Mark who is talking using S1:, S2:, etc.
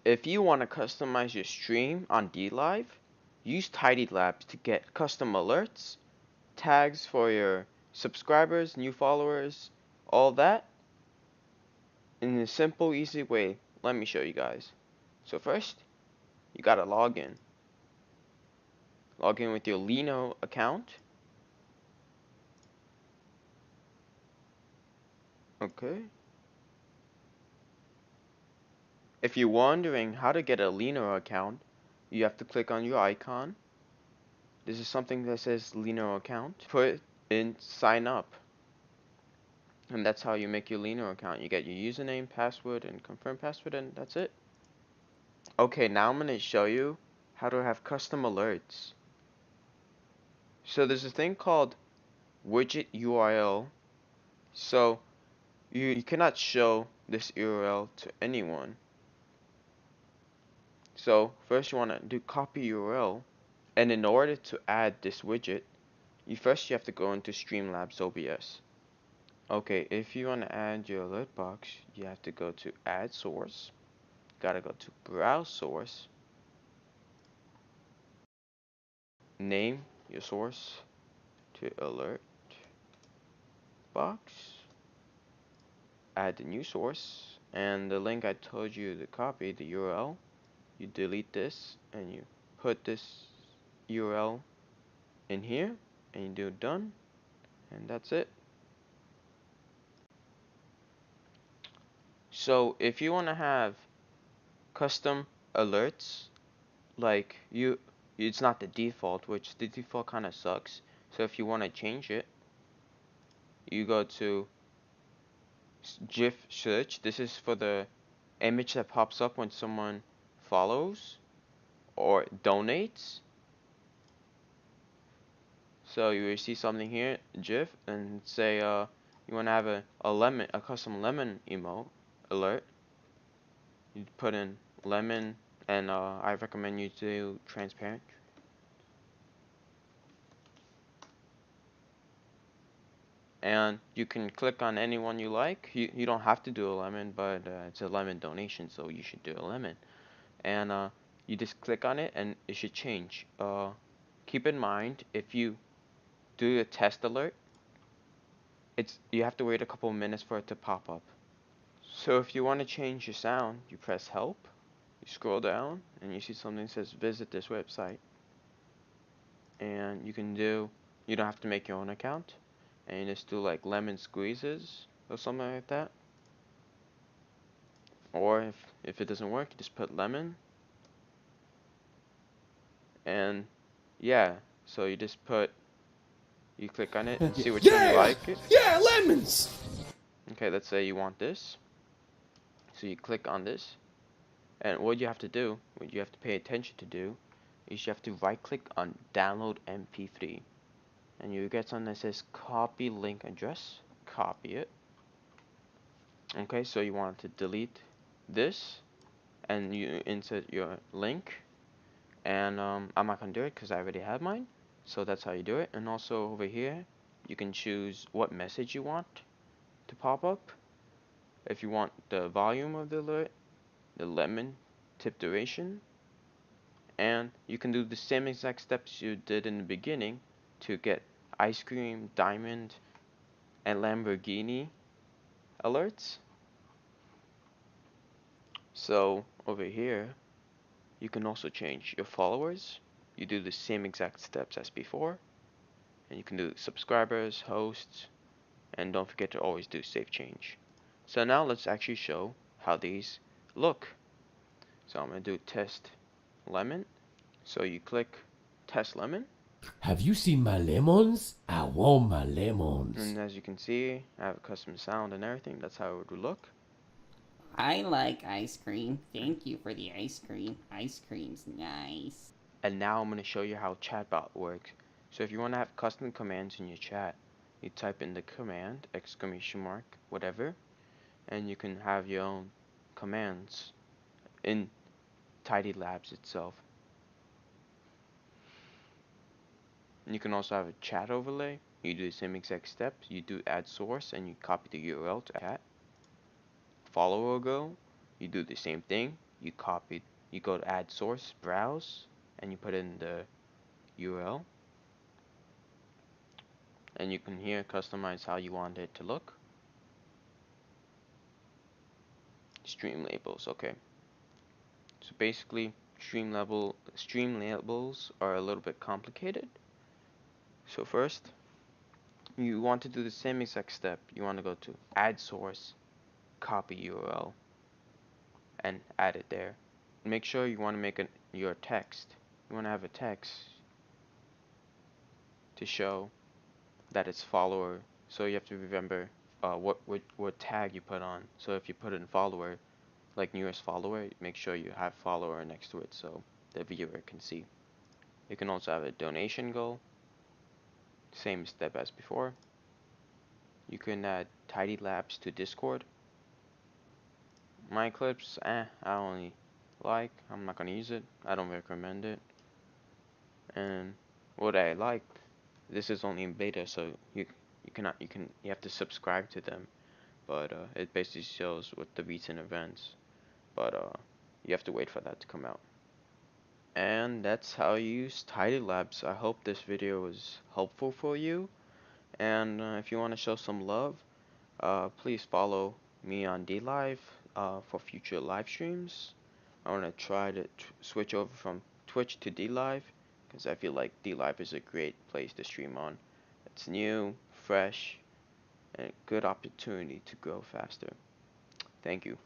S1: if you want to customize your stream on Dlive, use TidyLABS to get custom alerts, tags for your subscribers, new followers, all that in a simple, easy way. Let me show you guys. So first, you gotta log in. Log in with your Lino account. Okay. If you're wondering how to get a Lino account, you have to click on your icon. This is something that says Lino account. Put in sign up. And that's how you make your Lino account. You get your username, password, and confirm password, and that's it. Okay, now I'm going to show you how to have custom alerts. So there's a thing called widget URL. So you cannot show this URL to anyone. So first you want to do copy URL. And in order to add this widget, you have to go into Streamlabs OBS. Okay, if you want to add your alert box, you have to go to add source. Gotta go to browse source. Name your source to alert box. Add the new source and the link I told you to copy, the URL. You delete this and you put this URL in here and you do done, and that's it. So if you want to have custom alerts, like it's not the default, which the default kind of sucks. So if you want to change it, you go to GIF search. This is for the image that pops up when someone follows or donates. So you will see something here, GIF, and say you want to have a custom lemon emote alert. You put in lemon, and I recommend you do transparent. And you can click on anyone you like. You don't have to do a lemon, but it's a lemon donation, so you should do a lemon. And you just click on it, and it should change. Keep in mind, if you do a test alert, you have to wait a couple of minutes for it to pop up. So if you want to change your sound, you press help, you scroll down, and you see something that says visit this website. And you don't have to make your own account, and you just do like lemon squeezes or something like that. Or if it doesn't work, you just put lemon. And yeah, so you click on it and see which one you like it.
S2: Yeah, lemons!
S1: Okay, let's say you want this. So you click on this. And what you have to pay attention to do, is you have to right click on download MP3. And you get something that says copy link address. Copy it. Okay, so you want to delete this and you insert your link. And I'm not going to do it because I already have mine. So that's how you do it. And also over here, you can choose what message you want to pop up. If you want the volume of the alert, the lemon tip duration, and you can do the same exact steps you did in the beginning to get ice cream, diamond, and Lamborghini alerts. So over here, you can also change your followers. You do the same exact steps as before, and you can do subscribers, hosts, and don't forget to always do save change. So now let's actually show how these look. So I'm going to do test lemon. So you click test lemon.
S2: Have you seen my lemons? I want my lemons.
S1: And as you can see, I have a custom sound and everything. That's how it would look.
S3: I like ice cream. Thank you for the ice cream. Ice cream's nice.
S1: And now I'm going to show you how Chatbot works. So if you want to have custom commands in your chat, you type in the command, exclamation mark, whatever, and you can have your own commands in TidyLABS itself. And you can also have a chat overlay. You do the same exact steps. You do add source and you copy the URL to chat. Follow or go, you do the same thing. you go to add source, browse, and you put in the URL, and you can here customize how you want it to look. Stream labels, okay. So basically, stream labels are a little bit complicated. So first, you want to do the same exact step. You want to go to add source, copy URL, and add it there. Make sure you want to make your text. You want to have a text to show that it's follower. So you have to remember what tag you put on. So if you put in follower, like newest follower, make sure you have follower next to it so the viewer can see. You can also have a donation goal, same step as before. You can add TidyLABS to Discord. My clips, I only like. I'm not gonna use it. I don't recommend it. And what I like, this is only in beta, so you have to subscribe to them. But it basically shows what the recent events. But you have to wait for that to come out. And that's how you use TidyLABS. I hope this video was helpful for you. And if you want to show some love, please follow me on Dlive for future live streams. I want to try to switch over from Twitch to Dlive because I feel like Dlive is a great place to stream on. It's new, fresh, and a good opportunity to grow faster. Thank you.